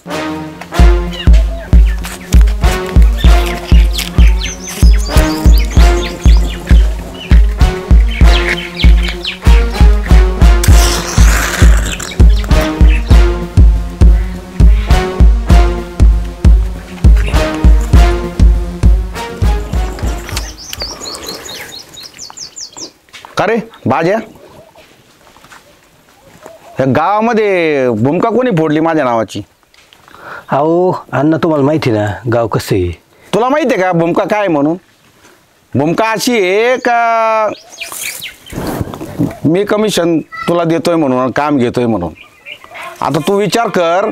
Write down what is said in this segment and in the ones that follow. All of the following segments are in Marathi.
अरे बाज्या, या गावामध्ये भूमिका कोणी फोडली माझ्या नावाची? अहो अण्णा, तुम्हाला माहिती ना गाव कसं आहे. तुला माहिती आहे का भूमिका काय म्हणून? भूमिका अशी आहे का मी कमिशन तुला देतोय म्हणून, काम घेतोय म्हणून. आता तू विचार कर,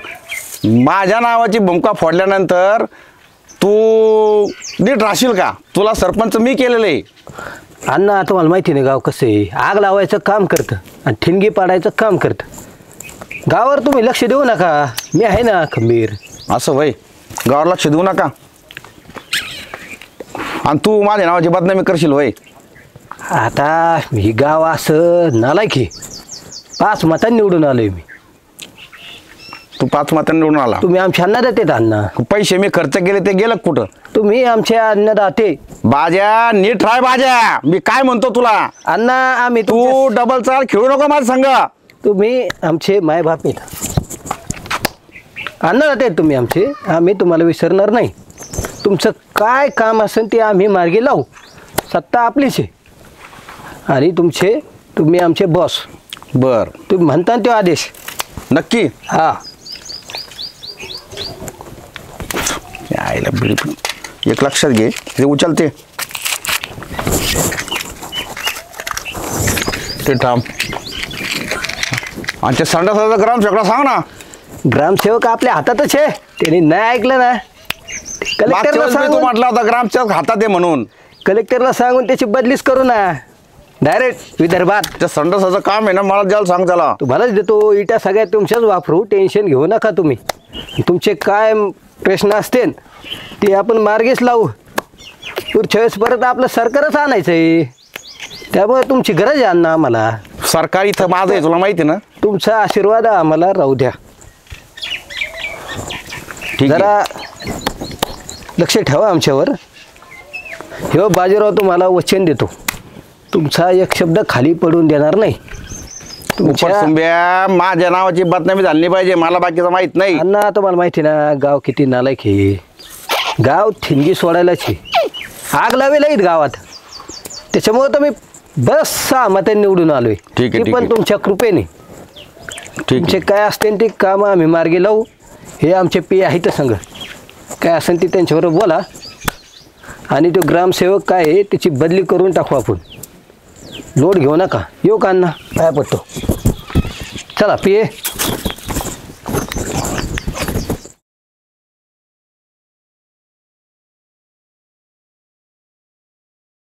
माझ्या नावाची भूमिका फोडल्यानंतर तू नीट राहशील का? तुला सरपंच मी केलेलं आहे. अण्णा तुम्हाला माहिती नाही गाव कसं आहे. आग लावायचं काम करतं आणि ठिणगी पाडायचं काम करतं. गावावर तुम्ही लक्ष देऊ नका, मी आहे ना खंबीर. असं वय, गावावर लक्ष देऊ नका आणि तू माझ्या नावाची बदनामी करशील वय. आता ही गाव असं नालायक आहे. 5 मतांनी निवडून आलोय मी. तू 5 मतांनी निवडून आला. तुम्ही आमच्या अन्नदाते अण्णा. पैसे मी खर्च केले ते गेलं कुठं? तुम्ही आमचे अन्नदाते. बाज्या नीट राय बाज्या, मी काय म्हणतो तुला. अण्णा आम्ही तू डबल चाल खेळू नको माझं संग. तुम्ही आमचे माय बाप आहेत. अन्नदाते तुम्ही आमचे, आम्ही तुम्हाला विसरणार नाही. तुमचं काय काम असेल ते आम्ही मार्गी लावू. सत्ता आपलीच आहे आणि तुम्ही आमचे बॉस. बर, तुम्ही म्हणता तो आदेश. नक्की. हा, आईला बिडी एक लक्षात घे, ते उचलते ते थांब. आणि ते संडासाचा ग्रामसेवकला सांग ना. ग्रामसेवक आपल्या हातातच आहे. त्यांनी नाही ऐकलं ना, कलेक्टरला तू सांगून, म्हटला होता ग्रामसेवक हातात आहे म्हणून. कलेक्टरला सांगून त्याची बदलीच करू ना डायरेक्ट विदर्भात. त्या संडासाचं काम आहे ना, मला द्यायला सांग त्याला. तुम्हालाच देतो. इटा सगळ्या तुमच्याच वापरू, टेन्शन घेऊ नका तुम्ही. तुमचे काय प्रश्न असतील ते आपण मार्गीच लावू. पुढच्या वेळेस परत आपलं सरकारच आणायचं आहे. त्यामुळे तुमची गरज आहे अण्णा आम्हाला. सरकार इथं माझं आहे, तुला माहिती ना. तुमचा आशीर्वाद आम्हाला राहू द्या. जरा लक्ष ठेवा आमच्यावर. हे बाजीराव तुम्हाला वचन देतो, तुमचा एक शब्द खाली पडून देणार नाही. तुमच्या माझ्या नावाची बदनामी झाली नाही पाहिजे, मला बाकीचं माहित नाही. अण्णा तुम्हाला माहिती ना गाव किती नालायक आहे. गाव ठिणगी सोडायलाच आहे. आग लावेल आहेत गावात. त्याच्यामुळे तर मी बस 6 मतांनी निवडून आलोय. ठीक आहे, पण तुमच्या कृपेने. तुमचे काय असते ते काम आम्ही मार्गी लावू. हे आमचे पे आहेत संघ, काय असेल ते त्यांच्याबरोबर बोला. आणि तो ग्रामसेवक काय आहे त्याची बदली करून टाकू आपण. लोड घेऊ नका. येऊ का अण्णा? काय पडतो. चला पिये.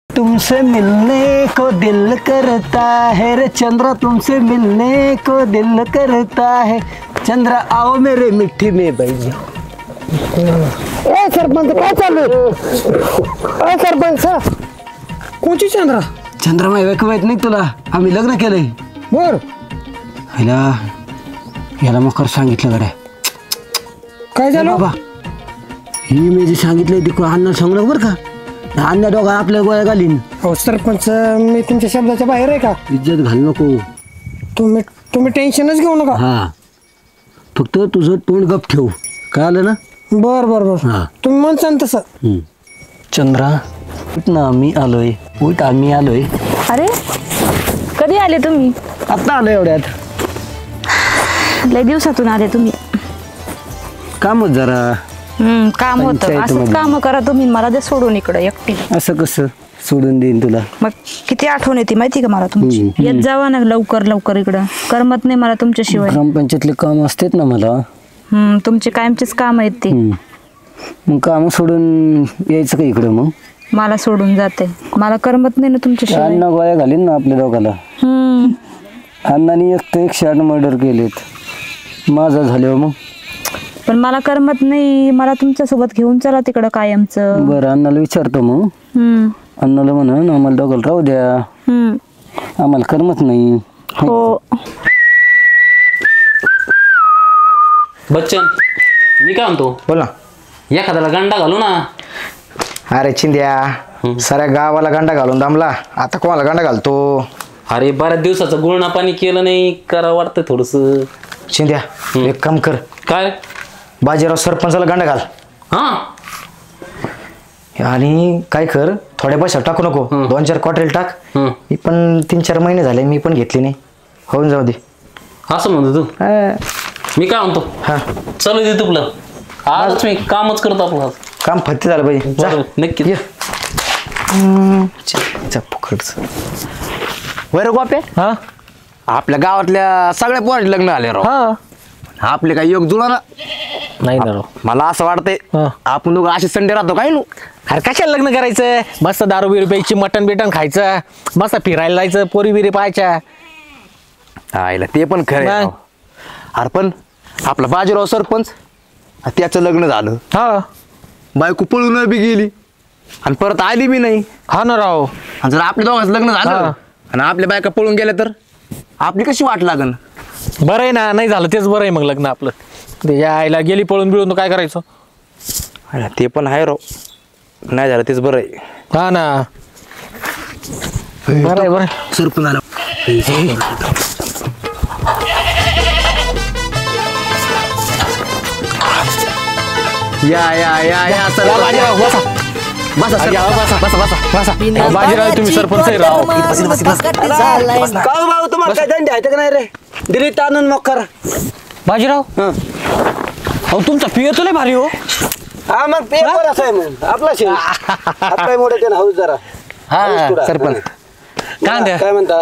तुमसे मिलने को दिल करता है रे चंद्रा, तुमसे मिलने को दिल करता है चंद्रा, आओ मेरे मिट्टी में बैठ जाओ. ए सरपंच काय चालू आहे? सरपंच कोणची चंद्रा? चंद्रा माहित नाही तुला? आम्ही लग्न केलंय. बर, याला मकर सांगितलं गड्या. काय झालं बाबा? ही मी जी सांगितलंय ती अण्णा सांगलं बरं का. अण्णा दोघा आपल्या गोळ्या घालीन. हो सरपंच, मी तुमच्या शब्दाच्या बाहेर आहे का? इज्जत घाल नको. तुम्ही टेन्शनच घेऊ नका. हा, फक्त तुझं तोंड गप ठेव. कळालं ना? बर बर बर, हा. तुम्ही म्हणसान तसं. चंद्रा उठ ना, मी आलोय. उठ, आम्ही आलोय. अरे कधी आले तुम्ही? आता आलो एवढ्यात. लय दिवसातून आले तुम्ही. काम होत जरा. काम होतं. असं पंचायतीमध्ये. काम करा तुम्ही, मला दे सोडून इकडं एकटी. असं कसं सोडून देईन तुला? मग किती आठवण येते माहिती का मला तुमची. येत जावा ना लवकर लवकर इकडं. करमत नाही मला तुमच्याशिवाय. ग्रामपंचायतले काम असतात ना मला. तुमचे कायमचेच काम आहेत ते. मग काम सोडून यायचं का इकडं? मग मला सोडून जाते. मला करमत नाही ना तुमच्याशिवाय. अण्णा गोळ्या घालीन ना आपल्या दोघाला. अण्णाने 108 मर्डर केलेत. माझा झाल्यावर मग. पण मला करमत नाही. मला तुमच्या सोबत घेऊन चला तिकडं कायमचं. बरं, अण्णाला विचारतो मग. अण्णाला म्हणून आम्हाला दोघाला राहू द्या. आम्हाला करमत नाही. हो. बच्चन मी काय म्हणतो बोल ना. एखाद्याला गंडा घालू ना. अरे चिंद्या साऱ्या गावाला गांडा घालून दमला, आता कोणाला गांडा घालतो? अरे बऱ्याच दिवसाचं गुळणा पाणी केलं नाही, करा वाटतं थोडस. चिंद्या एक काम कर, काय? बाजीराव सरपंचाला गांडा घाल. हा आणि काय कर, थोड्या पैसा टाकू नको, 2-4 क्वार्टर टाक. मी पण 3-4 महिने झाले मी पण घेतली नाही, होऊन जाऊ दे. असं म्हणतो तू. हा. मी काय म्हणतो, हा चालू दे तुपलं. आजच मी कामच करतो आपलं आज. काम फत्ते झालं पाहिजे. जा. बरोबर, नक्की. ये. चा फुकटचं. बरं गोप्या, हा आपल्या गावातल्या सगळ्या पोरांचे लग्न आले राव. हा आपले काही योग जुळा ना. नाही ना राव. मला असं वाटतंय हा. आपण दोघं असे संडे राहतो काय नु. अरे कशाला लग्न करायचं, मस्त दारू बिरू प्यायची, मटण बिटन खायचं, मस्त फिरायला जायचं, पोरी बिरी पाहायच्या. आईला ते पण खरं आहे मग? राव. अरे पण आपला बाजीराव सरपंच, त्याचं लग्न झालं, हा बायको पळून बी गेली आणि परत आली बी नाही. हा ना राव. आणि जर आपल्या दोघांचं लग्न झालं हा. आणि आपल्या बायका पळून गेल्या तर आपली कशी वाट लागन. बरं आहे ना, नाही झालं तेच बरं आहे मग लग्न आपलं. त्याच्या आईला गेली पळून बिळून तर काय करायचं. आईला ते पण आहे राव, नाही झालं तेच बरं आहे. हा ना, बरं आहे, बरं आहे. सरपंच आला. या या या या सर या बाजीराव, बसा. बसा सर, बसा बसा बसा बसा. अहो, बाजीराव तुम्ही सरपंच आहे राव. भाऊ तुम्हाला काय दंड आहे का नाही रे? दिल्लीत आणून मग करा. बाजीराव, अहो तुमचा पिय लय भारी हो. हा मग पेपर असं आहे मग आपला शेण आपल्या मोठे ते हाऊस जरा हाऊस थोडा. सरपंच. काय काय म्हणता?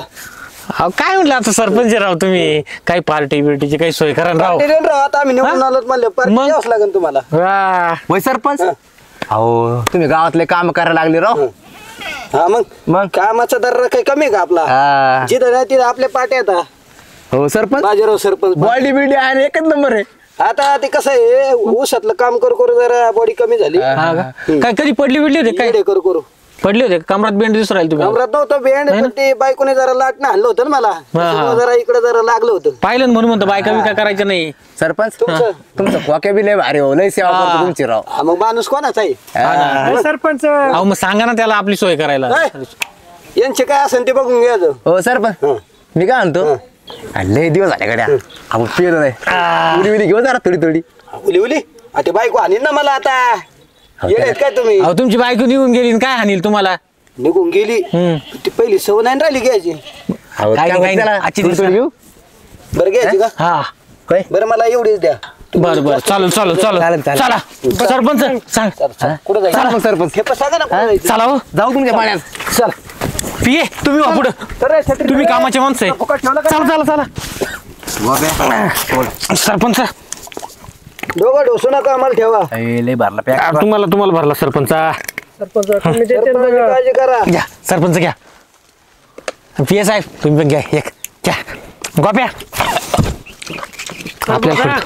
अहो काय म्हटलं आता सरपंच आहे राव तुम्ही, काही पार्टी बिर्टीची काही सोय करा ना राव. ते राव आता आम्ही निवडून आलोत म्हणले पार्टी मग? द्यावंच लागेल तुम्हाला. वा. वय सरपंच, अहो तुम्ही गावातले काम करायला लागले राव. हा मग कामाचा दर काही कमी आहे का आपला? हा. जिथं नाही तिथं आपल्या पाट्या आता हो सरपंच, बाजीराव सरपंच. बॉडी बिल्डी आहे एकच नंबर आहे. आता ते कसं आहे, ऊसातलं काम करू करू जरा बॉडी कमी झाली. हा का? काय कधी पडली बिडली होते काय? इकडे करू करू पडले होते कमरात बेंड दिसू राहील तुम्ही. कमरात नव्हतं बेंड, पण ते बायकोने जरा लाटणं आणलं होतं ना मला, त्याच्यामुळं जरा इकडे जरा लागलं होतं. पाहिलं ना म्हणून म्हणतो बायका बिका करायचं नाही. सरपंच तुमचं? तुमचं खोक्या बी लय भारी हो, लय सेवा करतो तुमची राव. हा, मग माणूस कोणाचा आहे? सरपंच अहो मग सांगा ना त्याला आपली सोय करायला. यांचे काय असेल ते बघून घ्यायचं. हो सरपंच, मी काय म्हणतो, लय दिवस झाले गड्या आपण पेलो नाही, उडी बिडी घेऊ जरा थोडी थोडी. उली उली ते बायको आणीन ना मला आता. येत काय तुम्ही? अहो तुमची बायको निघून गेली आणि काय हानील तुम्हाला. निघून गेली ती पहिली सव नाही राहिली घ्यायची. अहो, काय काय नाही, त्याला आजची थोडी थोडी घेऊ. बरं घ्यायची का? हा बरं मला एवढीच द्या. बरं बरं चालेल चालेल चालेल चालेल, चालेल. चला सरपंच सांग. कुठं जायचं? चला मग सरपंच, हे पण सांगा ना कुठं जायचं? चला हो जाऊ तुमच्या पाण्यात. चल. पिये तुम्ही वा पुढं, तर छत्री तुम्ही ठेवलं. कामाचे माणसं आहे. फुकट ठेवलं का? चला चला चला सरपंच दोघं ढोसू नका, आम्हाला ठेवा. लय भरला पॅक. तुम्हाला भरला सरपंच. सरपंचाची काळजी करा. घ्या सरपंच घ्या. पिये साहेब तुम्ही पण घ्या एक घ्या. गोप्या आपल्या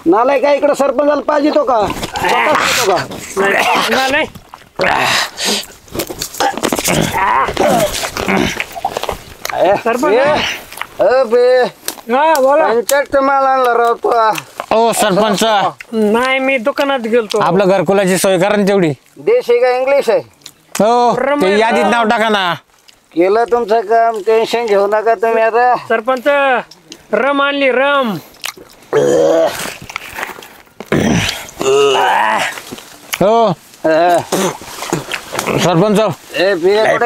नालाय का इकडे सरपंचाला पाहिजे तो का? स्वतःच येतो का? पंचायत माल आणला राव तो. ओ सरपंच नाही मी दुकानात गेलतो. आपलं घरकुलाची सोय करा ना तेवढी. देशी का इंग्लिश आहे? हो ते यादीत नाव टाका ना. केलं तुमचं काम, टेन्शन घेऊ नका तुम्ही आता. सरपंच रम आणली रम. हो सरपंच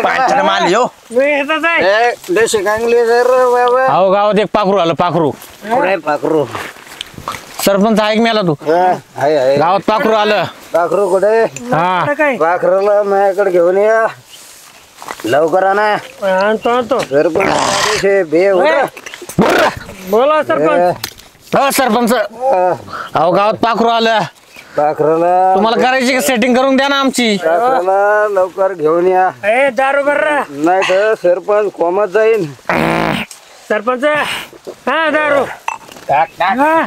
पाचशे माल यो. मी येतच आहे. देशी का इंग्लिश आहे रे बाबा? अहो गावात एक पाखरू आलं पाखरू. कुठे पाखरू? सरपंच ऐक मेला तू. आहे गावात पाखरू आलं. पाखरू कुठे? हा आता काय पाखरूला माझ्याकडे घेऊन या लवकर आणा. आणतो सरपंच बे बोला सरपंच. हो सरपंच अहो गावात पाखरू आलं. पाखरूला तुम्हाला करायची का सेटिंग करून द्या ना आमची. पाखरूला लवकर घेऊन या, ए दारू बर्रा नाही तर सरपंच कोमात जाईन. सरपंच. हा दारू. हा.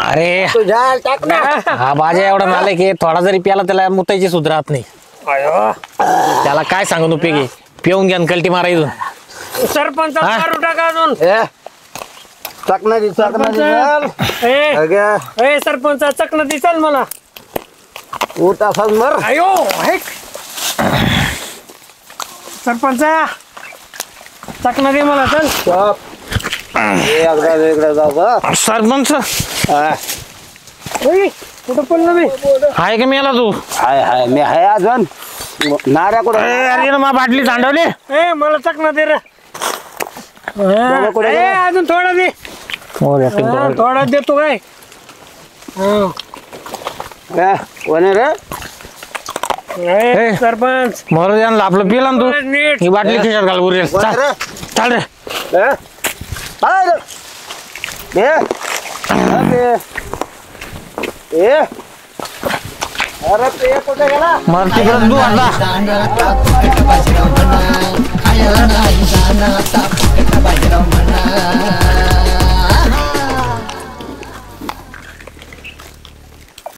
अरे तुझ्या टाक ना. हा बाजा एवढा नालायक की थोडा जरी प्याला त्याला मुतायची सुधरात नाही. त्याला काय सांगून उपयोगी, पिऊन घ्या कल्टी मारा इथून. सरपंच हा? दारू टाका अजून. चकना चल ए सरपंच चकना दे चल मला ऊट असाच मर अयो हेक सरपंच चकना दे मला चल एकदा वेगळं जाऊ बा. सरपंच ओय, कुठं पडलं मी आहे का मी आला तू हाय मी हाय अजून नाऱ्या कुठं अरे मा बाटली दांडवली ए मला चकना दे रे कुठे ए, अजून थोडा दे थोडा देतो काय कोणी रे ए, सरपंच मरू द्या ना, आपलं पिला ना तू नीट ही बाटली खिशात घाल उरेल कोण चाल रे? चाल रे हाय रे अरे ते कुठे गेला मर तिकडं तू आता Sana,